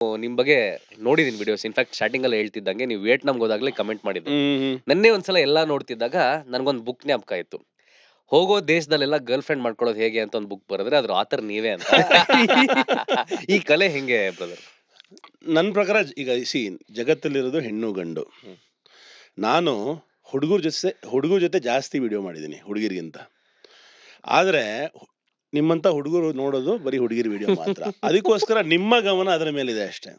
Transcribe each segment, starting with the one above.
ನಿಮ್ ಬಗ್ಗೆ ನೋಡಿದೀನಿ ವಿಡಿಯೋಸ್. ಇನ್‌ಫ್ಯಾಕ್ಟ್ ಸ್ಟಾರ್ಟಿಂಗ್ ಅಲ್ಲಿ ಹೇಳ್ತಿದ್ದಂಗೆ ನೀವು ವಿಯೆಟ್ನಾಂಗೆ ಹೋದಾಗ್ಲೇ ಕಮೆಂಟ್ ಮಾಡಿದ್ದು. ಹ್ಮ್. ನೆನ್ನೆ ಒಂದ್ಸಲ ಎಲ್ಲಾ ನೋಡ್ತಿದ್ದಾಗ ನನ್ಗೊಂದ್ ಬುಕ್ ಜ್ಞಾಪಕ ಆಯ್ತು. ಹೋಗೋ ದೇಶದಲ್ಲೆಲ್ಲ ಗರ್ಲ್ ಫ್ರೆಂಡ್ ಮಾಡ್ಕೊಳ್ಳೋದು ಹೇಗೆ ಅಂತ ಒಂದು ಬುಕ್ ಬರೆದ್ರೆ ಅದ್ರ ಆಥರ್ ನೀವೇ ಅಂತ. ಈ ಕಲೆ ಹೆಂಗೆ ಬ್ರದರ್? ನನ್ನ ಪ್ರಕಾರ ಈಗ ಜಗತ್ತಲ್ಲಿರೋದು ಹೆಣ್ಣು ಗಂಡು. ಹ್ಮ್. ನಾನು ಹುಡುಗರ ಜೊತೆ ಜಾಸ್ತಿ ವಿಡಿಯೋ ಮಾಡಿದ್ದೀನಿ ಹುಡುಗಿರಿಗಿಂತ. ಆದ್ರೆ ನಿಮ್ಮಂತ ಹುಡುಗರು ನೋಡೋದು ಬರೀ ಹುಡುಗಿರ ವಿಡಿಯೋ ಮಾತ್ರ. ಅದಕ್ಕೋಸ್ಕರ ನಿಮ್ಮ ಗಮನ ಅದರ ಮೇಲಿದೆ ಅಷ್ಟೇ.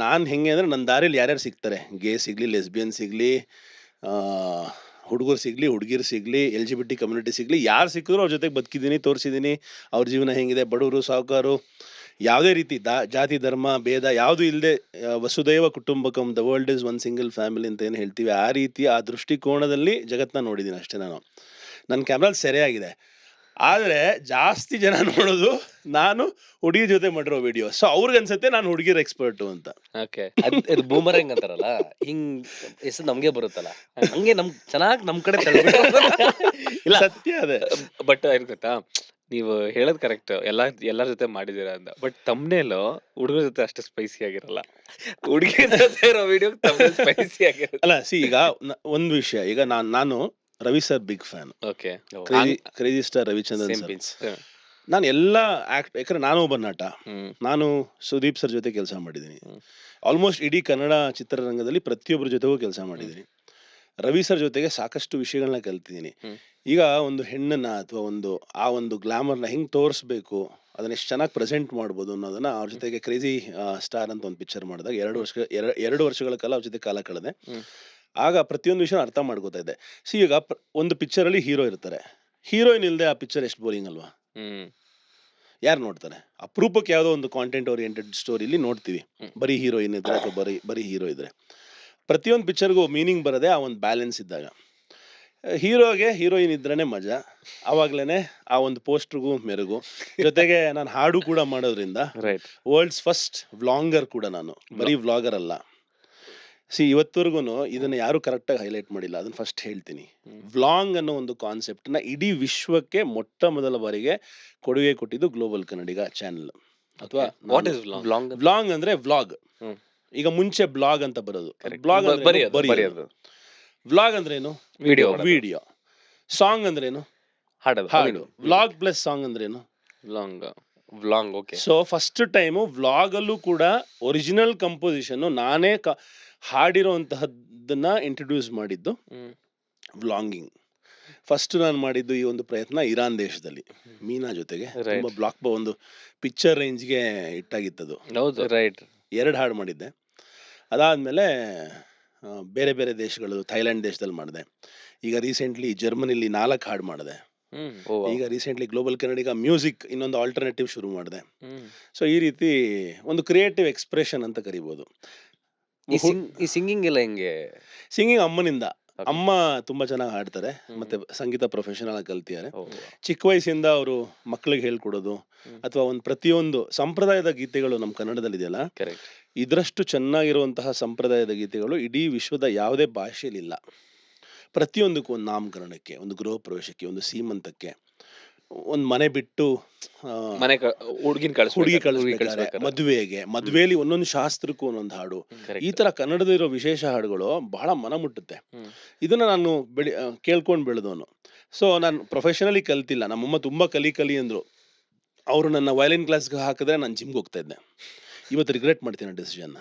ನಾನು ಹೆಂಗೆ ಅಂದ್ರೆ ನನ್ನ ದಾರಿಯಲ್ಲಿ ಯಾರ್ಯಾರು ಸಿಗ್ತಾರೆ, ಗೇ ಸಿಗ್ಲಿ, ಲೆಸ್ಬಿಯನ್ ಸಿಗ್ಲಿ, ಹುಡುಗರು ಸಿಗ್ಲಿ, ಹುಡುಗಿರು ಸಿಗ್ಲಿ, LGBT ಕಮ್ಯುನಿಟಿ ಸಿಗ್ಲಿ, ಯಾರು ಸಿಕ್ಕಿದ್ರು ಅವ್ರ ಜೊತೆಗೆ ಬದುಕಿದ್ದೀನಿ, ತೋರಿಸಿದ್ದೀನಿ. ಅವ್ರ ಜೀವನ ಹೆಂಗಿದೆ, ಬಡವರು ಸಾಹುಕಾರು, ಯಾವುದೇ ರೀತಿ ಜಾತಿ ಧರ್ಮ ಭೇದ ಯಾವುದು ಇಲ್ಲದೆ ವಸುದೈವ ಕುಟುಂಬಕಂ, the world is one single family ಅಂತ ಏನು ಹೇಳ್ತೀವಿ, ಆ ರೀತಿ ಆ ದೃಷ್ಟಿಕೋನದಲ್ಲಿ ಜಗತ್ತನ್ನ ನೋಡಿದ್ದೀನಿ ಅಷ್ಟೇ. ನನ್ನ ಕ್ಯಾಮ್ರಲ್ಲಿ ಸೆರೆಯಾಗಿದೆ. ಆದರೆ ಜಾಸ್ತಿ ಜನ ನೋಡೋದು ನಾನು ಹುಡುಗಿ ಜೊತೆ ಮಾಡಿರೋ ವಿಡಿಯೋ. ಸೊ ಅವ್ರಿಗೆ ಅನ್ಸುತ್ತೆ ನಾನು ಹುಡುಗಿರ ಎಕ್ಸ್ಪರ್ಟು ಅಂತ. ಓಕೆ. ಇದು ಬೂಮರಂಗ್ ಅಂತಾರಲ್ಲ, ಹಿಂಗ್ ಹೆಸರು ನಮ್ಗೆ ಬರುತ್ತಲ್ಲ, ಹಂಗೆ ಚೆನ್ನಾಗಿ ನಮ್ ಕಡೆ ಇಲ್ಲ ಸತ್ಯ ಅದೇ. ಬಟ್ ಏನ್ ಗೊತ್ತಾ, ನೀವು ಹೇಳೋದ್ ಕರೆಕ್ಟ್, ಎಲ್ಲರ ಜೊತೆ ಮಾಡಿದೀರಾ ಅಂತ. ಬಟ್ ತಮ್ನೇಲು ಹುಡುಗರ ಜೊತೆ ಅಷ್ಟು ಸ್ಪೈಸಿ ಆಗಿರಲ್ಲ. ಹುಡುಗಿ ಜೊತೆ ಇರೋ ವಿಡಿಯೋ ತಮ್ನೇಲ್ ಸ್ಪೈಸಿ ಆಗಿರುತ್ತೆ. ಅಲ್ಲ ಈಗ ಒಂದು ವಿಷಯ, ಈಗ ನಾನು Ravi sir big fan. Okay. Crazy star Ravichandran same sir. ಪಿನ್ಸ್. ನಾನು ಎಲ್ಲ ಯಾಕಂದ್ರೆ ನಾನು ಒಬ್ಬ ನಟ. ಹ್ಮ್. ನಾನು ಸುದೀಪ್ ಸರ್ ಜೊತೆ ಕೆಲಸ ಮಾಡಿದ್ದೀನಿ. ಆಲ್ಮೋಸ್ಟ್ ಇಡೀ ಕನ್ನಡ ಚಿತ್ರರಂಗದಲ್ಲಿ ಪ್ರತಿಯೊಬ್ಬರ ಜೊತೆಗೂ ಕೆಲಸ ಮಾಡಿದ್ದೀನಿ. ರವಿ ಸರ್ ಜೊತೆಗೆ ಸಾಕಷ್ಟು ವಿಷಯಗಳನ್ನ ಕಲ್ತಿದ್ದೀನಿ. ಈಗ ಒಂದು ಹೆಣ್ಣನ್ನ ಅಥವಾ ಒಂದು ಗ್ಲಾಮರ್ನ ಹೆಂಗ್ ತೋರಿಸ್ಬೇಕು, ಅದನ್ನ ಎಷ್ಟು ಚೆನ್ನಾಗಿ ಪ್ರೆಸೆಂಟ್ ಮಾಡ್ಬೋದು ಅನ್ನೋದನ್ನ ಅವ್ರ ಜೊತೆಗೆ ಕ್ರೇಜಿ ಸ್ಟಾರ್ ಅಂತ ಒಂದು ಪಿಕ್ಚರ್ ಮಾಡಿದಾಗ 2 ವರ್ಷಗಳ ಕಾಲ ಅವ್ರ ಜೊತೆ ಕಾಲ ಕಳೆದೆ. ಆಗ ಪ್ರತಿಯೊಂದು ವಿಷಯ ಅರ್ಥ ಮಾಡ್ಕೋತಾ ಇದ್ದೆ. ಈಗ ಒಂದು ಪಿಕ್ಚರ್ ಅಲ್ಲಿ ಹೀರೋ ಇರ್ತಾರೆ, ಹೀರೋಯಿನ್ ಇಲ್ದೆ ಆ ಪಿಕ್ಚರ್ ಎಷ್ಟು ಬೋರಿಂಗ್ ಅಲ್ವಾ? ಯಾರು ನೋಡ್ತಾರೆ? ಅಪರೂಪಕ್ಕೆ ಯಾವುದೋ ಒಂದು ಕಾಂಟೆಂಟ್ ಓರಿಯೆಂಟೆಡ್ ಸ್ಟೋರಿಲಿ ನೋಡ್ತೀವಿ, ಬರೀ ಹೀರೋಯಿನ್ ಇದ್ರೆ ಅಥವಾ ಬರೀ ಹೀರೋ ಇದ್ರೆ. ಪ್ರತಿಯೊಂದು ಪಿಕ್ಚರ್ಗೂ ಮೀನಿಂಗ್ ಬರೋದೇ ಆ ಒಂದು ಬ್ಯಾಲೆನ್ಸ್ ಇದ್ದಾಗ. ಹೀರೋಗೆ ಹೀರೋಯಿನ್ ಇದ್ರೇನೆ ಮಜಾ, ಅವಾಗ್ಲೇನೆ ಆ ಒಂದು ಪೋಸ್ಟರ್ಗೂ ಮೆರುಗು. ಜೊತೆಗೆ ನಾನು ಹಾಡು ಕೂಡ ಮಾಡೋದ್ರಿಂದ ವರ್ಲ್ಡ್ಸ್ ಫಸ್ಟ್ ವ್ಲಾಂಗರ್ ಕೂಡ ನಾನು, ಬರೀ ವ್ಲಾಗರ್ ಅಲ್ಲ. ಇವತ್ತವರೆಗೂ ಇದನ್ನ ಯಾರು ಕರೆಕ್ಟ್ ಆಗಿ ಹೈಲೈಟ್ ಮಾಡಿಲ್ಲ, ಅದನ್ನ ಫಸ್ಟ್ ಹೇಳ್ತೀನಿ. ವ್ಲಾಂಗ್ ಅನ್ನೋ ಒಂದು ಕಾನ್ಸೆಪ್ಟ್ ನ ಇಡೀ ವಿಶ್ವಕ್ಕೆ ಮೊಟ್ಟ ಮೊದಲ ಬಾರಿಗೆ ಕೊಡುಗೆ ಕೊಟ್ಟಿದ್ದು ಗ್ಲೋಬಲ್ ಕನ್ನಡಿಗ ಚಾನೆಲ್. ಅಥವಾ ವ್ಲಾಂಗ್ ಅಂದ್ರೆ ವ್ಲಾಗ್. ಈಗ ಮುಂಚೆ ಬ್ಲಾಗ್ ಅಂತ ಬರೋದು, ಬ್ಲಾಗ್ ಬರೆಯೋದು. ವ್ಲಾಗ್ ಅಂದ್ರೆ ಏನು? ವಿಡಿಯೋ. ಸಾಂಗ್ ಅಂದ್ರೆ ಏನು? ಹಾಡು. ವ್ಲಾಗ್ ಪ್ಲಸ್ ಸಾಂಗ್ ಅಂದ್ರೆ ಏನು? Vlog. Okay. So first time vlog ಅಲ್ಲೂ ಕೂಡ ಒರಿಜಿನಲ್ ಕಂಪೋಸಿಷನ್ ನಾನೇ ಹಾಡಿರೋಂತಹದ್ದನ್ನ ಇಂಟ್ರೊಡ್ಯೂಸ್ ಮಾಡಿದ್ದು ವ್ಲಾಂಗಿಂಗ್. ಫಸ್ಟ್ ನಾನು ಮಾಡಿದ್ದು ಈ ಒಂದು ಪ್ರಯತ್ನ ಇರಾನ್ ದೇಶದಲ್ಲಿ ಮೀನಾ ಜೊತೆಗೆ ತುಂಬಾ ಒಂದು ಪಿಕ್ಚರ್ ರೇಂಜ್ಗೆ ಇಟ್ಟಾಗಿತ್ತದು. 2 ಹಾಡು ಮಾಡಿದ್ದೆ. ಅದಾದ್ಮೇಲೆ ಬೇರೆ ಬೇರೆ ದೇಶಗಳು, ಥೈಲ್ಯಾಂಡ್ ದೇಶದಲ್ಲಿ ಮಾಡಿದೆ. ಈಗ ರೀಸೆಂಟ್ಲಿ ಜರ್ಮನಿಲಿ 4 ಹಾಡು ಮಾಡಿದೆ. ಈಗ ರೀಸೆಂಟ್ಲಿ ಗ್ಲೋಬಲ್ ಕನ್ನಡಿಗ ಮ್ಯೂಸಿಕ್ ಇನ್ನೊಂದು ಆಲ್ಟರ್ನೇಟಿವ್ ಶುರು ಮಾಡಿದೆ. ಸೊ ಈ ರೀತಿ ಒಂದು ಕ್ರಿಯೇಟಿವ್ ಎಕ್ಸ್ಪ್ರೆಷನ್ ಅಂತ ಕರಿಬಹುದು. ಈ ಸಿಂಗಿಂಗ್ ಎಲ್ಲ ಹೆಂಗೆ? ಸಿಂಗಿಂಗ್ ಅಮ್ಮನಿಂದ. ಅಮ್ಮ ತುಂಬಾ ಚೆನ್ನಾಗಿ ಹಾಡ್ತಾರೆ, ಮತ್ತೆ ಸಂಗೀತ ಪ್ರೊಫೆಷನಲ್ ಆಗಿ ಕಲ್ತಿದ್ದಾರೆ. ಚಿಕ್ಕ ವಯಸ್ಸಿಂದ ಅವರು ಮಕ್ಕಳಿಗೆ ಹೇಳ್ಕೊಡೋದು, ಅಥವಾ ಒಂದು ಪ್ರತಿಯೊಂದು ಸಂಪ್ರದಾಯದ ಗೀತೆಗಳು ನಮ್ಮ ಕನ್ನಡದಲ್ಲಿ ಇದೆಯಲ್ಲ, ಇದರಷ್ಟು ಚೆನ್ನಾಗಿರುವಂತಹ ಸಂಪ್ರದಾಯದ ಗೀತೆಗಳು ಇಡೀ ವಿಶ್ವದ ಯಾವುದೇ ಭಾಷೆಯಲ್ಲಿ ಇಲ್ಲ. ಪ್ರತಿಯೊಂದಕ್ಕೂ ಒಂದು ನಾಮಕರಣಕ್ಕೆ, ಒಂದು ಗೃಹ ಪ್ರವೇಶಕ್ಕೆ, ಒಂದು ಸೀಮಂತಕ್ಕೆ, ಒಂದು ಮನೆ ಬಿಟ್ಟು ಹುಡುಗಿ ಕಳಿಸ್ಬೇಕಾದ್ರೆ, ಮದುವೆಯಲ್ಲಿ ಒಂದೊಂದು ಶಾಸ್ತ್ರಕ್ಕೂ ಒಂದೊಂದು ಹಾಡು. ಈ ತರ ಕನ್ನಡದ ಇರೋ ವಿಶೇಷ ಹಾಡುಗಳು ಬಹಳ ಮನ ಮುಟ್ಟುತ್ತೆ. ಇದನ್ನ ನಾನು ಕೇಳ್ಕೊಂಡ್ ಬೆಳೆದವನು. ಸೊ ನಾನು ಪ್ರೊಫೆಷನಲಿ ಕಲ್ತಿಲ್ಲ. ನಮ್ಮಮ್ಮ ತುಂಬಾ ಕಲಿ ಅಂದ್ರು. ಅವರು ನನ್ನ ವಯಲಿನ್ ಕ್ಲಾಸ್ಗೆ ಹಾಕಿದ್ರೆ ನಾನು ಜಿಮ್ಗೆ ಹೋಗ್ತಾ ಇದ್ದೆ. ಇವತ್ತು ರಿಗ್ರೆಟ್ ಮಾಡ್ತೀನಿ ಆ ಡಿಸಿಷನ್ನ.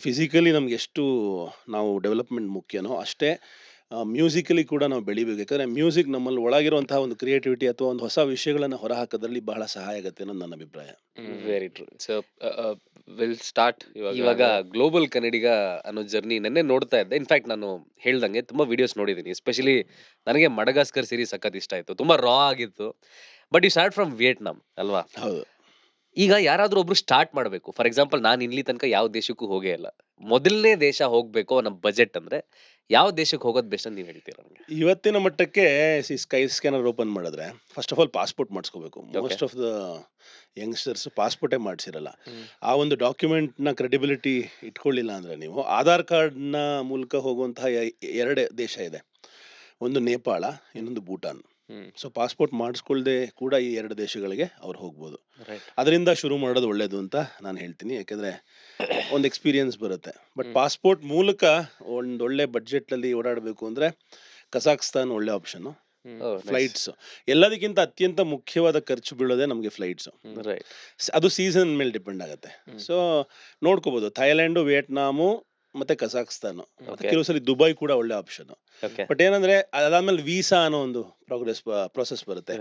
ಫಿಸಿಕಲಿ ನಮ್ಗೆ ಎಷ್ಟು ನಾವು ಡೆವಲಪ್ಮೆಂಟ್ ಮುಖ್ಯನೋ ಅಷ್ಟೇ ಮ್ಯೂಸಿಕಲಿ ಕೂಡ ನಾವು ಬೆಳಿಬೇಕು. ಯಾಕಂದ್ರೆ ಮ್ಯೂಸಿಕ್ ನಮ್ಮಲ್ಲಿ ಒಳಗಿರುವಂತಹ ಒಂದು ಕ್ರಿಯೇಟಿವಿಟಿ ಅಥವಾ ಒಂದು ಹೊಸ ವಿಷಯಗಳನ್ನ ಹೊರ ಹಾಕೋದ್ರಲ್ಲಿ ಬಹಳ ಸಹಾಯ ಆಗುತ್ತೆ ಅನ್ನೋದು ನನ್ನ ಅಭಿಪ್ರಾಯ. Very true. So will start ಇವಾಗ ಗ್ಲೋಬಲ್ ಕನ್ನಡಿಗ ಅನ್ನೋ ಜರ್ನಿ ನೆನ್ನೆ ನೋಡ್ತಾ ಇದ್ದೆ. ಇನ್ಫ್ಯಾಕ್ಟ್ ನಾನು ಹೇಳ್ದಂಗೆ ತುಂಬಾ ವಿಡಿಯೋಸ್ ನೋಡಿದ್ದೀನಿ. ಎಸ್ಪೆಷಲಿ ನನಗೆ ಮಡಗಾಸ್ಕರ್ ಸೀರೀಸ್ ಸಖತ್ ಇಷ್ಟ ಆಯ್ತು, ತುಂಬಾ ರಾ ಆಗಿತ್ತು. But you start from Vietnam ಅಲ್ವಾ? ಹೌದು. ಈಗ ಯಾರಾದ್ರೂ ಒಬ್ರು ಸ್ಟಾರ್ಟ್ ಮಾಡ್ಬೇಕು, ಫಾರ್ ಎಕ್ಸಾಂಪಲ್ ನಾನು ಇಲ್ಲಿ ತನಕ ಯಾವ ದೇಶಕ್ಕೂ ಹೋಗೇ ಇಲ್ಲ, ಮೊದಲನೇ ದೇಶ ಹೋಗ್ಬೇಕು ನಮ್ಮ ಬಜೆಟ್ ಅಂದ್ರೆ ಯಾವ ದೇಶಕ್ಕೆ ಹೋಗೋದು ಬೆಸ್ಟ್ ಅಂತ ನೀವ್ ಹೇಳ್ತೀರಾ? ಇವತ್ತಿನ ಮಟ್ಟಕ್ಕೆ ಸ್ಕೈ ಸ್ಕ್ಯಾನರ್ ಓಪನ್ ಮಾಡಿದ್ರೆ ಫಸ್ಟ್ ಆಫ್ ಆಲ್ ಪಾಸ್ಪೋರ್ಟ್ ಮಾಡಿಸ್ಕೋಬೇಕು. ಮೋಸ್ಟ್ ಆಫ್ ದ ಯಂಗ್ಸ್ಟರ್ಸ್ ಪಾಸ್ಪೋರ್ಟೇ ಮಾಡಿಸಿರಲ್ಲ. ಆ ಒಂದು ಡಾಕ್ಯುಮೆಂಟ್ ನ ಕ್ರೆಡಿಬಿಲಿಟಿ ಇಟ್ಕೊಳ್ಳಿಲ್ಲ ಅಂದ್ರೆ ನೀವು ಆಧಾರ್ ಕಾರ್ಡ್ ನ ಮೂಲಕ ಹೋಗುವಂತಹ 2 ದೇಶ ಇದೆ. ಒಂದು ನೇಪಾಳ, ಇನ್ನೊಂದು ಭೂಟಾನ್. ಸೊ ಪಾಸ್ಪೋರ್ಟ್ ಮಾಡಿಸ್ಕೊಳ್ದೆ ಕೂಡ ಈ 2 ದೇಶಗಳಿಗೆ ಅವ್ರು ಹೋಗ್ಬೋದು. ರೈಟ್. ಅದರಿಂದ ಶುರು ಮಾಡೋದು ಒಳ್ಳೇದು ಅಂತ ನಾನು ಹೇಳ್ತೀನಿ. ಯಾಕೆಂದ್ರೆ ಒಂದು ಎಕ್ಸ್ಪೀರಿಯನ್ಸ್ ಬರುತ್ತೆ. ಬಟ್ ಪಾಸ್ಪೋರ್ಟ್ ಮೂಲಕ ಒಂದು ಒಳ್ಳೆ ಬಡ್ಜೆಟ್ನಲ್ಲಿ ಓಡಾಡಬೇಕು ಅಂದ್ರೆ ಕಜಾಕ್ಸ್ತಾನ್ ಒಳ್ಳೆ ಆಪ್ಷನ್. ಫ್ಲೈಟ್ಸ್ ಎಲ್ಲದಕ್ಕಿಂತ ಅತ್ಯಂತ ಮುಖ್ಯವಾದ ಖರ್ಚು ಬೀಳೋದೇ ನಮಗೆ ಫ್ಲೈಟ್ಸ್. ರೈಟ್. ಅದು ಸೀಸನ್ ಮೇಲೆ ಡಿಪೆಂಡ್ ಆಗುತ್ತೆ. ಸೊ ನೋಡ್ಕೋಬಹುದು, ಥೈಲ್ಯಾಂಡು, ವಿಯೆಟ್ನಾಮು ಮತ್ತೆ ಕಜಾಕ್ಸ್ತಾನ್, ಕೆಲವು ಸಲ ದುಬೈ ಕೂಡ ಒಳ್ಳೆ ಆಪ್ಷನ್. ಬಟ್ ಏನಂದ್ರೆ ಅದಾದ್ಮೇಲೆ ವೀಸಾ ಅನ್ನೋ ಒಂದು ಪ್ರೊಸೆಸ್ ಬರುತ್ತೆ.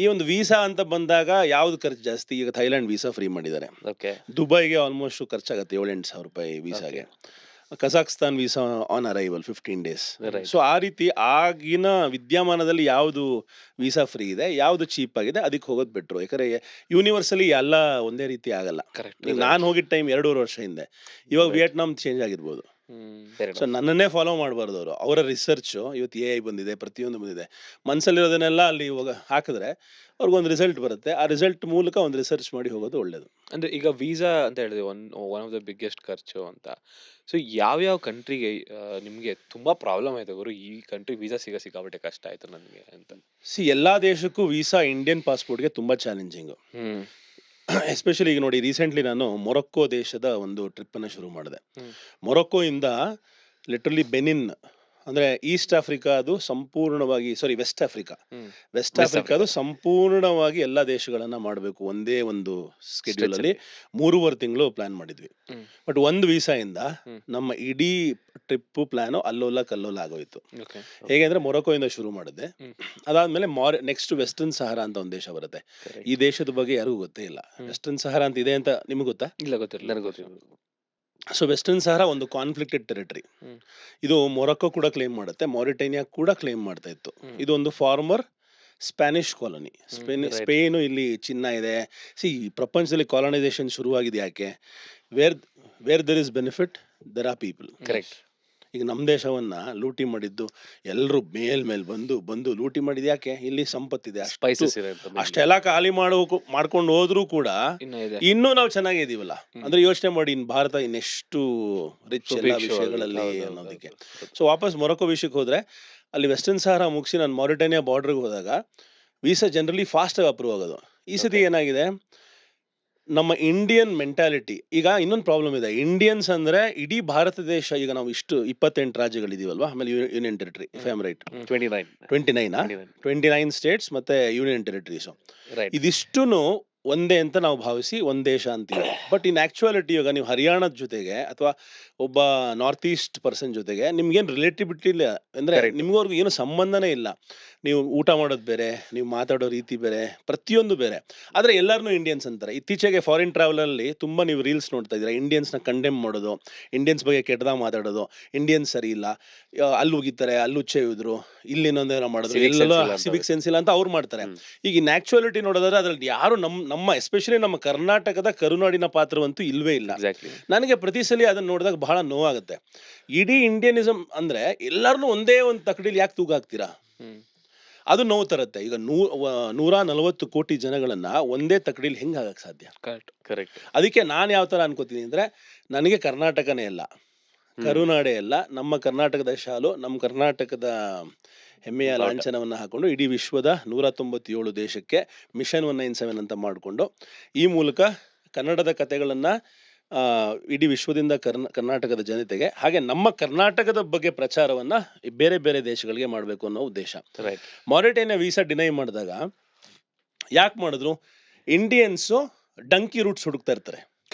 ಈ ಒಂದು ವೀಸಾ ಅಂತ ಬಂದಾಗ ಯಾವ್ದು ಖರ್ಚು ಜಾಸ್ತಿ? ಈಗ ಥೈಲ್ಯಾಂಡ್ ವೀಸಾ ಫ್ರೀ ಮಾಡಿದ್ದಾರೆ. ದುಬೈಗೆ ಆಲ್ಮೋಸ್ಟ್ ಖರ್ಚಾಗತ್ತೆ 7-8 ಸಾವಿರ ರೂಪಾಯಿ ವೀಸಾಗೆ. Kazakhstan visa on arrival 15 days. So ಆ ರೀತಿ ಆಗಿನ ವಿದ್ಯಮಾನದಲ್ಲಿ ಯಾವ್ದು ವೀಸಾ ಫ್ರೀ ಇದೆ, ಯಾವ್ದು ಚೀಪ್ ಆಗಿದೆ, ಅದಕ್ಕೆ ಹೋಗೋದು ಬೆಟ್ರು. ಯಾಕಂದ್ರೆ ಯೂನಿವರ್ಸಲಿ ಎಲ್ಲ ಒಂದೇ ರೀತಿ ಆಗಲ್ಲ. ನಾನು ಹೋಗಿದ್ದ ಟೈಮ್ 2.5 ವರ್ಷ ಹಿಂದೆ. ಇವಾಗ ವಿಯೆಟ್ನಾಂ ಚೇಂಜ್ ಆಗಿರ್ಬೋದು. ಸೊ ನನ್ನನ್ನೇ ಫಾಲೋ ಮಾಡಬಾರ್ದು ಅವರು. ಅವರ ರಿಸರ್ಚ್ ಇವತ್ತು AI ಬಂದಿದೆ, ಪ್ರತಿಯೊಂದು ಬಂದಿದೆ. ಮನ್ಸಲ್ಲಿರೋದನ್ನೆಲ್ಲ ಅಲ್ಲಿ ಇವಾಗ ಹಾಕಿದ್ರೆ ಅವ್ರಿಗೊಂದು ರಿಸಲ್ಟ್ ಬರುತ್ತೆ. ಆ ರಿಸಲ್ಟ್ ಮೂಲಕ ಒಂದು ರಿಸರ್ಚ್ ಮಾಡಿ ಹೋಗೋದು ಒಳ್ಳೇದು. ಅಂದ್ರೆ ಈಗ ವೀಸಾ ಅಂತ ಹೇಳಿದ್ರೆ ಒನ್ ಆಫ್ ದ ಬಿಗ್ಗೆಸ್ಟ್ ಖರ್ಚು ಅಂತ. ಸೊ ಯಾವ ಕಂಟ್ರಿಗೆ ನಿಮ್ಗೆ ತುಂಬಾ ಪ್ರಾಬ್ಲಮ್ ಆಯ್ತು ಗುರು, ಈ ಕಂಟ್ರಿ ವೀಸಾ ಸಿಕ್ಕಾಪಟ್ಟೆ ಕಷ್ಟ ಆಯ್ತು ನನಗೆ ಅಂತ? ಎಲ್ಲಾ ದೇಶಕ್ಕೂ ವೀಸಾ ಇಂಡಿಯನ್ ಪಾಸ್ಪೋರ್ಟ್ಗೆ ತುಂಬಾ ಚಾಲೆಂಜಿಂಗ್. ಎಸ್ಪೆಷಲಿ ಈಗ ನೋಡಿ, ರೀಸೆಂಟ್ಲಿ ನಾನು ಮೊರಕ್ಕೋ ದೇಶದ ಒಂದು ಟ್ರಿಪ್ ಅನ್ನ ಶುರು ಮಾಡಿದೆ. ಮೊರಕ್ಕೋ ಇಂದ ಲಿಟರಲಿ ಬೆನಿನ್ ಅಂದ್ರೆ ಈಸ್ಟ್ ಆಫ್ರಿಕಾ, ಅದು ಸಂಪೂರ್ಣವಾಗಿ ವೆಸ್ಟ್ ಆಫ್ರಿಕಾ ಅದು ಸಂಪೂರ್ಣವಾಗಿ ಎಲ್ಲಾ ದೇಶಗಳನ್ನ ಮಾಡಬೇಕು ಒಂದೇ ಒಂದು ಸ್ಕೆಡ್ಯೂಲ್ ಅಲ್ಲಿ 3.5 ತಿಂಗಳು ಪ್ಲಾನ್ ಮಾಡಿದ್ವಿ. ಬಟ್ ಒಂದು ವೀಸಾ ಇಂದ ನಮ್ಮ ಇಡೀ ಟ್ರಿಪ್ ಪ್ಲಾನ್ ಅಲ್ಲೋಲ ಕಲ್ಲೋಲ ಆಗೋಯ್ತು. ಹೇಗೆ ಅಂದ್ರೆ ಮೊರಕ್ಕೋ ಇಂದ ಶುರು ಮಾಡಿದೆ. ಅದಾದ್ಮೇಲೆ ನೆಕ್ಸ್ಟ್ ವೆಸ್ಟರ್ನ್ ಸಹಾರಾ ಅಂತ ಒಂದು ದೇಶ ಬರುತ್ತೆ. ಈ ದೇಶದ ಬಗ್ಗೆ ಯಾರಿಗೂ ಗೊತ್ತೇ ಇಲ್ಲ. ವೆಸ್ಟರ್ನ್ ಸಹಾರಾ ಅಂತ ಇದೆ ಅಂತ ನಿಮ್ಗೆ ಗೊತ್ತಾ? ಇಲ್ಲ, ಗೊತ್ತಿಲ್ಲ. ಸೊ ವೆಸ್ಟರ್ನ್ ಸಹಾರಾ ಒಂದು ಕಾನ್ಫ್ಲಿಕ್ಟೆಡ್ ಟೆರಿಟರಿ. ಇದು ಮೊರಕ್ಕೋ ಕೂಡ ಕ್ಲೇಮ್ ಮಾಡುತ್ತೆ, ಮಾರಿಟೇನಿಯಾ ಕೂಡ ಕ್ಲೇಮ್ ಮಾಡ್ತಾ ಇತ್ತು. ಇದು ಒಂದು ಫಾರ್ಮರ್ ಸ್ಪ್ಯಾನಿಷ್ ಕಾಲೋನಿ. ಸ್ಪೇನು ಇಲ್ಲಿ ಚಿನ್ನ ಇದೆ. ಪ್ರಪಂಚದಲ್ಲಿ ಕಾಲನೈಸೇಷನ್ ಶುರುವಾಗಿದೆ ಯಾಕೆ? Where there is benefit there are people. Correct. ಈಗ ನಮ್ಮ ದೇಶವನ್ನ ಲೂಟಿ ಮಾಡಿದ್ದು ಎಲ್ಲರೂ ಮೇಲ್ ಬಂದು ಲೂಟಿ ಮಾಡಿದ್ ಯಾಕೆ? ಇಲ್ಲಿ ಸಂಪತ್ತಿದೆ, ಅಷ್ಟೆಲ್ಲ ಖಾಲಿ ಮಾಡ್ಕೊಂಡು ಹೋದ್ರು ಕೂಡ ಇನ್ನೂ ನಾವು ಚೆನ್ನಾಗಿದೀವಲ್ಲ. ಅಂದ್ರೆ ಯೋಚನೆ ಮಾಡಿ, ಇನ್ ಭಾರತ ಇನ್ನೆಷ್ಟು ರಿಚ್ ಎಲ್ಲ ವಿಷಯಗಳಲ್ಲಿ ಅನ್ನೋದಕ್ಕೆ. ಸೊ ವಾಪಸ್ ಮೊರಕ್ಕೋ ವಿಷಯಕ್ಕೆ ಹೋದ್ರೆ, ಅಲ್ಲಿ ವೆಸ್ಟರ್ನ್ ಸಹಾರಾ ಮುಗಿಸಿ ನಾನು ಮಾರಿಟೇನಿಯಾ ಬಾರ್ಡರ್ಗೆ ಹೋದಾಗ ವೀಸಾ ಜನರಲಿ ಫಾಸ್ಟ್ ಆಗಿ ಅಪ್ರೂವ್ ಆಗೋದು. ಈ ಸತಿ ಏನಾಗಿದೆ, ನಮ್ಮ ಇಂಡಿಯನ್ ಮೆಂಟಾಲಿಟಿ, ಈಗ ಇನ್ನೊಂದು ಪ್ರಾಬ್ಲಮ್ ಇದೆ. ಇಂಡಿಯನ್ಸ್ ಅಂದ್ರೆ ಇಡೀ ಭಾರತ ದೇಶ, ಈಗ ನಾವು ಇಷ್ಟು 28 ರಾಜ್ಯಗಳಿದೀವಲ್ವಾ, ಆಮೇಲೆ union territory, if I am right, 29 States ಮತ್ತೆ ಯೂನಿಯನ್ ಟೆರಿಟರೀಸ್. ಇದಿಷ್ಟು ಒಂದೇ ಅಂತ ನಾವು ಭಾವಿಸಿ ಒಂದ್ ದೇಶ ಅಂತೀವಿ. ಬಟ್ ಇನ್ ಆಕ್ಚುಯಾಲಿಟಿ ಇವಾಗ ನೀವು ಹರಿಯಾಣದ ಜೊತೆಗೆ ಅಥವಾ ಒಬ್ಬ ನಾರ್ತ್ ಈಸ್ಟ್ ಪರ್ಸನ್ ಜೊತೆಗೆ ನಿಮ್ಗೇನು ರಿಲೇಟಿವಿಟಿ ಇಲ್ಲ, ಅಂದ್ರೆ ನಿಮ್ಗವ್ರಿಗೂ ಏನು ಸಂಬಂಧನೇ ಇಲ್ಲ. ನೀವು ಊಟ ಮಾಡೋದು ಬೇರೆ, ನೀವು ಮಾತಾಡೋ ರೀತಿ ಬೇರೆ, ಪ್ರತಿಯೊಂದು ಬೇರೆ. ಆದ್ರೆ ಎಲ್ಲಾರನ್ನೂ ಇಂಡಿಯನ್ಸ್ ಅಂತಾರೆ. ಇತ್ತೀಚೆಗೆ ಫಾರಿನ್ ಟ್ರಾವೆಲ್ ಅಲ್ಲಿ ತುಂಬಾ ನೀವು ರೀಲ್ಸ್ ನೋಡ್ತಾ ಇದ್ದೀರಾ, ಇಂಡಿಯನ್ಸ್ ನ ಕಂಡೆಮ್ ಮಾಡೋದು, ಇಂಡಿಯನ್ಸ್ ಬಗ್ಗೆ ಕೆಟ್ಟದಾಗ ಮಾತಾಡೋದು, ಇಂಡಿಯನ್ಸ್ ಸರಿ ಇಲ್ಲ, ಅಲ್ಲಿ ಹೋಗಿದ್ದಾರೆ, ಅಲ್ಲಿ ಉಚ್ಚೆ ಇದ್ರು, ಇಲ್ಲಿ ಇನ್ನೊಂದೇನೋ ಮಾಡಿದ್ರು, ಎಲ್ಲೆಲ್ಲೋ ಸಿವಿಕ್ ಸೆನ್ಸ್ ಇಲ್ಲ ಅಂತ ಅವ್ರು ಮಾಡ್ತಾರೆ. ಈಗ ಇನ್ ಆಕ್ಚುಯಾಲಿಟಿ ನೋಡೋದಾದ್ರೆ ಅದ್ರಲ್ಲಿ ಯಾರು ನಮ್ಮ ಎಸ್ಪೆಷಲಿ ನಮ್ಮ ಕರ್ನಾಟಕದ ಕರುನಾಡಿನ ಪಾತ್ರವಂತೂ ಇಲ್ವೇ ಇಲ್ಲ. ನನಗೆ ಪ್ರತಿ ಸಲ ಅದನ್ನ ನೋಡಿದಾಗ ಬಹಳ ನೋವಾಗುತ್ತೆ. ಇಡೀ ಇಂಡಿಯನಿಸಂ ಅಂದ್ರೆ ಎಲ್ಲಾರನ್ನೂ ಒಂದೇ ಒಂದು ತಕಡಿಲಿ ಯಾಕೆ ತೂಗ ಹಾಕ್ತೀರಾ? ಅದು ನೋವು ತರುತ್ತೆ. ಈಗ 140 ಕೋಟಿ ಜನಗಳನ್ನ ಒಂದೇ ತಕಡಿಲಿ ಹೆಂಗ್ ಆಗಕ್ ಸಾಧ್ಯ? ಕರೆಕ್ಟ್. ಅದಕ್ಕೆ ನಾನು ಯಾವ ತರ ಅನ್ಕೋತೀನಿ ಅಂದ್ರೆ, ನನಗೆ ಕರ್ನಾಟಕನೇ ಅಲ್ಲ, ಕರುನಾಡೇ ಅಲ್ಲ, ನಮ್ಮ ಕರ್ನಾಟಕದ ಶಾಲು, ನಮ್ಮ ಕರ್ನಾಟಕದ ಹೆಮ್ಮೆಯ ಲಾಂಛನವನ್ನ ಹಾಕೊಂಡು ಇಡೀ ವಿಶ್ವದ 197 ದೇಶಕ್ಕೆ ಮಿಷನ್ 197 ಅಂತ ಮಾಡಿಕೊಂಡು, ಈ ಮೂಲಕ ಕನ್ನಡದ ಕಥೆಗಳನ್ನ ಇಡೀ ವಿಶ್ವದಿಂದ ಕರ್ನಾಟಕದ ಜನತೆಗೆ, ಹಾಗೆ ನಮ್ಮ ಕರ್ನಾಟಕದ ಬಗ್ಗೆ ಪ್ರಚಾರವನ್ನ ಬೇರೆ ಬೇರೆ ದೇಶಗಳಿಗೆ ಮಾಡಬೇಕು ಅನ್ನೋ ಉದ್ದೇಶ. ಮಾರಿಟೇನಿಯಾ ವೀಸಾ ಡಿನೈ ಮಾಡಿದಾಗ ಯಾಕೆ ಮಾಡಿದ್ರು? ಇಂಡಿಯನ್ಸ್ ಡಂಕಿ ರೂಟ್ಸ್ ಹುಡುಕ್ತಾ ಇರ್ತಾರೆ,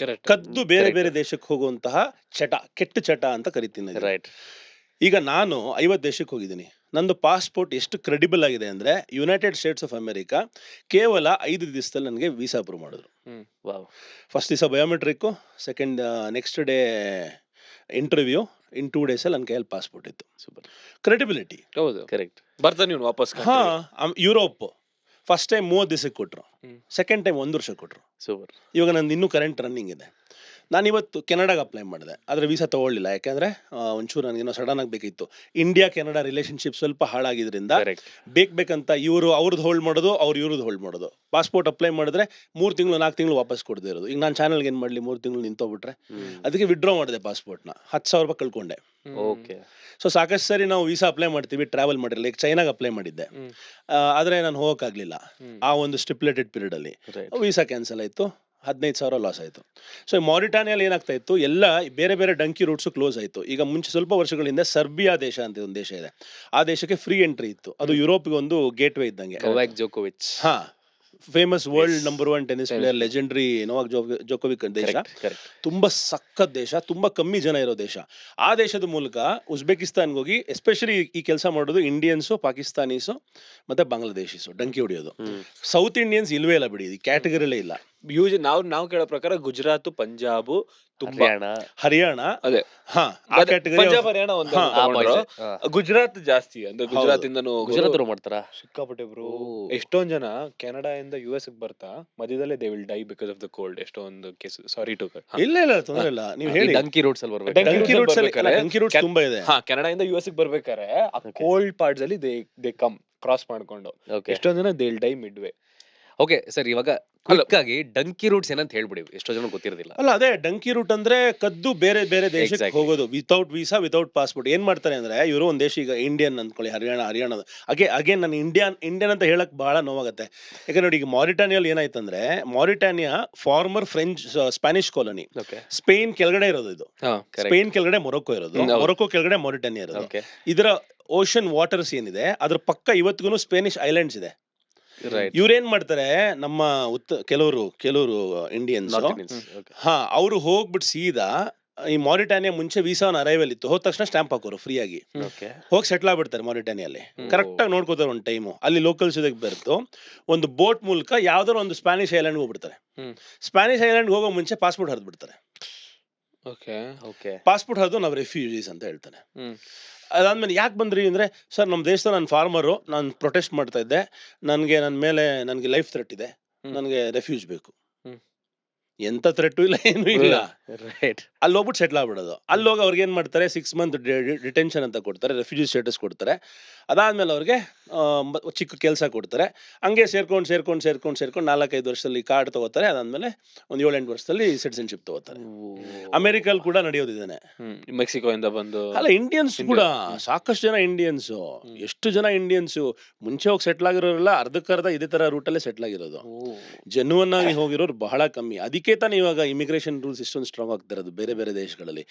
ಕದ್ದು ಬೇರೆ ಬೇರೆ ದೇಶಕ್ಕೆ ಹೋಗುವಂತಹ ಚಟ, ಕೆಟ್ಟ ಚಟ ಅಂತ ಕರಿತೀನಿ. ಈಗ ನಾನು 50 ದೇಶಕ್ಕೆ ಹೋಗಿದ್ದೀನಿ. ನಂದು ಪಾಸ್ಪೋರ್ಟ್ ಎಷ್ಟು ಕ್ರೆಡಿಬಲ್ ಆಗಿದೆ ಅಂದ್ರೆ, ಯುನೈಟೆಡ್ ಸ್ಟೇಟ್ಸ್ ಆಫ್ ಅಮೆರಿಕಾ ಕೇವಲ 5 ದಿವಸದಲ್ಲಿ ನನಗೆ ವೀಸಾ ಅಪ್ರೂವ್ ಮಾಡಿದ್ರು. ಫಸ್ಟ್ ದಿವಸ biometric, second next day interview, in 2 days ನನ್ನ ಕೈಯಲ್ಲಿ ಪಾಸ್ಪೋರ್ಟ್ ಇತ್ತು. ಕ್ರೆಡಿಬಿಲಿಟಿ. ಹೌದು, ಕರೆಕ್ಟ್. ಬರ್ತಾನೆ ನೀವು ವಾಪಸ್. ಯುರೋಪ್ ಫಸ್ಟ್ ಟೈಮ್ 30 ದಿವಸಕ್ಕೆ ಕೊಟ್ರು, ಸೆಕೆಂಡ್ ಟೈಮ್ 1 ವರ್ಷ ಕೊಟ್ರು. ಇವಾಗ ನಂದು ಇನ್ನೂ ಕರೆಂಟ್ ರನ್ನಿಂಗ್ ಇದೆ. ನಾನಿವತ್ತು ಕೆನಡಾಗೆ ಅಪ್ಲೈ ಮಾಡಿದೆ, ಆದರೆ ವೀಸಾ ತೊಗೊಳ್ಳಿಲ್ಲ. ಯಾಕೆಂದರೆ ಒಂಚೂರು ನನಗೇನೋ ಸಡನ್ ಆಗಿ ಬೇಕಿತ್ತು. ಇಂಡಿಯಾ ಕೆನಡಾ ರಿಲೇಷನ್ಶಿಪ್ ಸ್ವಲ್ಪ ಹಾಳಾಗಿದ್ದರಿಂದ ಬೇಕಂತ ಅವ್ರದ್ದು ಹೋಲ್ಡ್ ಮಾಡೋದು, ಇವ್ರದ್ದು ಹೋಲ್ಡ್ ಮಾಡೋದು. ಪಾಸ್ಪೋರ್ಟ್ ಅಪ್ಲೈ ಮಾಡಿದ್ರೆ 3 ತಿಂಗಳು 4 ತಿಂಗಳು ವಾಪಸ್ ಕೊಡದೇ ಇರೋದು. ಈಗ ನಾನು ಚಾನಲ್ಗೆ ಏನು ಮಾಡಲಿ, 3 ತಿಂಗಳು ನಿಂತೋಗ್ಬಿಟ್ರೆ. ಅದಕ್ಕೆ ವಿಡ್ರಾ ಮಾಡಿದೆ ಪಾಸ್ಪೋರ್ಟ್ನ, 10,000 ರೂಪಾಯಿ ಕಳ್ಕೊಂಡೆ. ಓಕೆ. ಸೊ ಸಾಕಷ್ಟು ಸರಿ ನಾವು ವೀಸಾ ಅಪ್ಲೈ ಮಾಡ್ತೀವಿ, ಟ್ರಾವೆಲ್ ಮಾಡಿರಲಿಲ್ಲ. ಈಗ ಚೈನಾಗೆ ಅಪ್ಲೈ ಮಾಡಿದ್ದೆ, ಆದರೆ ನಾನು ಹೋಗೋಕ್ಕಾಗಲಿಲ್ಲ ಆ ಒಂದು ಸ್ಟಿಪ್ಯುಲೇಟೆಡ್ ಪೀರಿಯಡಲ್ಲಿ. ವೀಸಾ ಕ್ಯಾನ್ಸಲ್ ಆಯಿತು, 15,000 ಲಾಸ್ ಆಯಿತು. ಸೊ ಮಾರಿಟಾನಿಯಲ್ಲಿ ಏನಾಗ್ತಾ ಇತ್ತು, ಎಲ್ಲ ಬೇರೆ ಬೇರೆ ಡಂಕಿ ರೂಟ್ಸು ಕ್ಲೋಸ್ ಆಯಿತು. ಈಗ ಮುಂಚೆ ಸ್ವಲ್ಪ ವರ್ಷಗಳ ಹಿಂದೆ ಸರ್ಬಿಯಾ ದೇಶ ಅಂತ ಒಂದು ದೇಶ ಇದೆ, ಆ ದೇಶಕ್ಕೆ ಫ್ರೀ ಎಂಟ್ರಿ ಇತ್ತು. ಅದು ಯುರೋಪ್ಗೆ ಒಂದು ಗೇಟ್ವೇ ಇದ್ದಂಗೆ. ನೊವಾಕ್ ಜೋಕೋವಿಚ್, ಹಾ, famous world number 1 tennis player, legendary Novak Djokovic ದೇಶ. ತುಂಬಾ ಸಖತ್ ದೇಶ, ತುಂಬಾ ಕಮ್ಮಿ ಜನ ಇರೋ ದೇಶ. ಆ ದೇಶದ ಮೂಲಕ ಉಜ್ಬೇಕಿಸ್ತಾನ್ಗೆ ಹೋಗಿ, ಎಸ್ಪೆಷಲಿ ಈ ಕೆಲಸ ಮಾಡೋದು ಇಂಡಿಯನ್ಸು, ಪಾಕಿಸ್ತಾನೀಸು ಮತ್ತೆ ಬಾಂಗ್ಲಾದೇಶೀಸು, ಡಂಕಿ ಹೊಡಿಯೋದು. ಸೌತ್ ಇಂಡಿಯನ್ಸ್ ಇಲ್ವೇ ಇಲ್ಲ ಬಿಡಿ, ಈ ಕ್ಯಾಟಗರಿಲೇ ಇಲ್ಲ. ನಾವು ಕೇಳೋ ಪ್ರಕಾರ ಗುಜರಾತ್, ಪಂಜಾಬ್, ಹರಿಯಾಣ, ಅದೇ ಹಾ, ಆ category ಪಂಜಾಬ್ ಹರಿಯಾಣ ಒಂದು ತಗೊಂಡ್ರು. ಗುಜರಾತ್ ಜಾಸ್ತಿ ಅಂದ್ರೆ ಗುಜರಾತ್ ಇಂದನು ಗುಜರಾತ್ ಮಾಡ್ತಾರಾ ಸಿಕ್ಕಾಪಟ್ಟೆ ಬ್ರೋ. ಎಷ್ಟೊಂದ್ ಜನ ಕೆನಡಾ ಇಂದ US ಬರ್ತಾ ಮಧ್ಯದಲ್ಲೇ they will die because of the cold. ಎಷ್ಟೊಂದು ಕೇಸ್, ಸಾರಿ ಟು ಇಲ್ಲ ತೊಂದ್ರೆ ಇಲ್ಲ, ನೀವು ಹೇಳಿ. ಡಂಕಿ ರೂಟ್ಸ್ ಅಲ್ಲಿ ಬರ್ಬೇಕು. ಡಂಕಿ ರೂಟ್ಸ್ ತುಂಬಾ ಇದೆ. ಹಾ, ಕೆನಡಾ ಇಂದ US ಬರ್ಬೇಕಾರೆ ಆ ಕೋಲ್ಡ್ ಪಾರ್ಟ್ಸ್ ಅಲ್ಲಿ ದೇ ಕಮ್ ಕ್ರಾಸ್ ಮಾಡ್ಕೊಂಡು. ಎಷ್ಟೊಂದ್ ಜನ they will die mid way. Okay sir, ಇವಾಗ ಕ್ವಿಕ್ ಆಗಿ ಡಂಕಿ ರೂಟ್ಸ್ ಏನಂತ ಹೇಳ್ಬಿಡಿ, ಎಷ್ಟೋ ಜನ ಗೊತ್ತಿರೋದಿಲ್ಲ. ಅಲ್ಲ, ಅದೇ ಡಂಕಿ ರೂಟ್ ಅಂದ್ರೆ ಕದ್ದು ಬೇರೆ ಬೇರೆ ದೇಶಕ್ಕೆ ಹೋಗೋದು, ವಿತೌಟ್ ವೀಸಾ, ವಿತೌಟ್ ಪಾಸ್ಪೋರ್ಟ್. ಏನ್ ಮಾಡ್ತಾರೆ ಅಂದ್ರೆ, ಇವರು ಒಂದ್ ದೇಶ, ಈಗ ಇಂಡಿಯನ್ ಅಂದ್ಕೊಳ್ಳಿ, ಹರಿಯಾಣದ ಅಗೇನ್ ನಾನು ಇಂಡಿಯನ್ ಅಂತ ಹೇಳಕ್ ಬಹಳ ನೋವಾಗುತ್ತೆ. ಯಾಕಂದ್ರೆ ನೋಡಿ, ಈಗ ಮಾರಿಟಾನಿಯಲ್ಲಿ ಏನಾಯ್ತಂದ್ರೆ, Mauritania former French Spanish colony. Spain ಕೆಳಗಡೆ ಇರೋದು ಇದು. ಸ್ಪೇನ್ ಕೆಳಗಡೆ ಮೊರೊಕ್ಕೋ ಇರೋದು, ಮೊರೊಕ್ಕೋ ಕೆಳಗಡೆ ಮಾರಿಟಾನಿಯಾ ಇರೋದು. ಇದರ ಓಷನ್ ವಾಟರ್ಸ್ ಏನಿದೆ, ಅದ್ರ ಪಕ್ಕ ಇವತ್ತಿಗೂ ಸ್ಪೇನಿಷ್ ಐಲ್ಯಾಂಡ್ಸ್ ಇದೆ. ಇವ್ರೇನ್ ಮಾಡ್ತಾರೆ, ನಮ್ಮ ಕೆಲವರು ಇಂಡಿಯನ್ಸ್, ಹಾ, ಅವರು ಹೋಗ್ಬಿಟ್ಟು ಸೀದಾ ಈ ಮಾರಿಟಾನಿಯಾ, ಮುಂಚೆ ವೀಸಾ ಅರೈವಲ್ ಇತ್ತು, ಹೋದ ತಕ್ಷಣ ಸ್ಟಾಂಪ್ ಹಾಕೋರು ಫ್ರೀ ಆಗಿ, ಹೋಗಿ ಸೆಟ್ಲ್ ಆಗ್ಬಿಡ್ತಾರೆ ಮಾರಿಟಾನಿಯಲ್ಲಿ. ಕರೆಕ್ಟ್ ಆಗಿ ನೋಡ್ಕೋತಾರೆ ಒಂದು ಟೈಮು. ಅಲ್ಲಿ ಲೋಕಲ್ಸ್ ಬೆರೆತು ಒಂದು ಬೋಟ್ ಮೂಲಕ ಯಾವ್ದಾದ್ರು ಒಂದು ಸ್ಪ್ಯಾನಿಷ್ ಐಲ್ಯಾಂಡ್ ಹೋಗ್ಬಿಡ್ತಾರೆ. ಸ್ಪ್ಯಾನಿಷ್ ಐಲ್ಯಾಂಡ್ ಹೋಗೋ ಮುಂಚೆ ಪಾಸ್ಪೋರ್ಟ್ ಹರಿದು ಬಿಡ್ತಾರೆ. ಪಾಸ್ಪೋರ್ಟ್ ಹರಿದು ನಾವು ರೆಫ್ಯೂಜೀಸ್ ಅಂತ ಹೇಳ್ತಾನೆ. ಅದಾದ್ಮೇಲೆ ಯಾಕೆ ಬಂದ್ರಿ ಅಂದ್ರೆ, ಸರ್ ನಮ್ಮ ದೇಶದ ನಾನು ಫಾರ್ಮರು, ನಾನು ಪ್ರೊಟೆಸ್ಟ್ ಮಾಡ್ತಾ ಇದ್ದೆ, ನನಗೆ ಲೈಫ್ ಥ್ರೆಟ್ ಇದೆ, ನನಗೆ ರೆಫ್ಯೂಜ್ ಬೇಕು. ಎಂತ ಥ್ರೆಟ್ ಇಲ್ಲ, ಏನು ಇಲ್ಲ. ಅಲ್ಲಿ ಹೋಗ್ಬಿಟ್ಟು ಸೆಟ್ಲ್ ಆಗ್ಬಿಡೋದು. ಅಲ್ಲಿ ಹೋಗಿ ಅವ್ರಿಗೆ ಏನ್ ಮಾಡ್ತಾರೆ, 6 ಮಂತ್ ಡಿಟೆನ್ಷನ್ ಅಂತ ಕೊಡ್ತಾರೆ, ರೆಫ್ಯೂಜಿ ಸ್ಟೇಟಸ್ ಕೊಡ್ತಾರೆ. ಅದಾದ್ಮೇಲೆ ಅವ್ರಿಗೆ ಚಿಕ್ಕ ಕೆಲಸ ಕೊಡ್ತಾರೆ. ಹಂಗೆ ಸೇರ್ಕೊಂಡು 4-5 ವರ್ಷದಲ್ಲಿ ಕಾರ್ಡ್ ತಗೋತಾರೆ. ಅದಾದ್ಮೇಲೆ ಒಂದು 7-8 ವರ್ಷದಲ್ಲಿ ಸಿಟಿಸನ್ಶಿಪ್ ತಗೋತಾರೆ. ಅಮೆರಿಕಲ್ಲಿ ಕೂಡ ನಡೆಯೋದಿದ್ದಾನೆ. ಮೆಕ್ಸಿಕೋ ಇಂದ ಬಂದು, ಅಲ್ಲ, ಇಂಡಿಯನ್ಸ್ ಕೂಡ ಸಾಕಷ್ಟು ಜನ ಇಂಡಿಯನ್ಸ್. ಎಷ್ಟು ಜನ ಇಂಡಿಯನ್ಸ್ ಮುಂಚೆ ಹೋಗಿ ಸೆಟ್ಲ್ ಆಗಿರೋರೆಲ್ಲ ಅರ್ಧಕ್ಕರ್ಧ ಇದೇ ತರ ರೂಟಲ್ಲೇ ಸೆಟ್ಲ್ ಆಗಿರೋದು. ಜೆನ್ಯೂನ್ ಆಗಿ ಹೋಗಿರೋರು ಬಹಳ ಕಮ್ಮಿ. ಅದಕ್ಕೆ ತಾನೇ ಇವಾಗ ಇಮಿಗ್ರೇಷನ್ ರೂಲ್ಸ್ ಇಷ್ಟೊಂದು ಸ್ಟ್ರಾಂಗ್ ಆಗ್ತಿರೋದು ಬೇರೆ ಬೇರೆ ದೇಶಗಳಲ್ಲಿ.